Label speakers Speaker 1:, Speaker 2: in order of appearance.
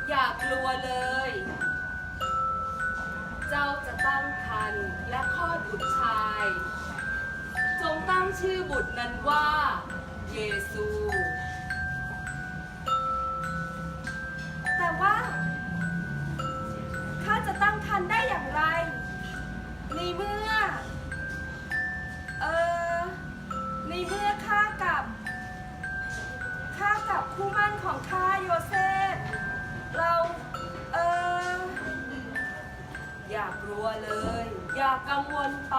Speaker 1: อย่ากลัวเลย เจ้าจะตั้งครรภ์และคลอดบุตรชาย จงตั้งชื่อบุตรนั้นว่าเยซู
Speaker 2: แต่ว่าข้าจะตั้งครรภ์ได้อย่างไรในเมื่อข้ากับคู่หมั่นของข้าโยเซฟเรา
Speaker 1: อย่ากลัวเลย อย่ากังวลไป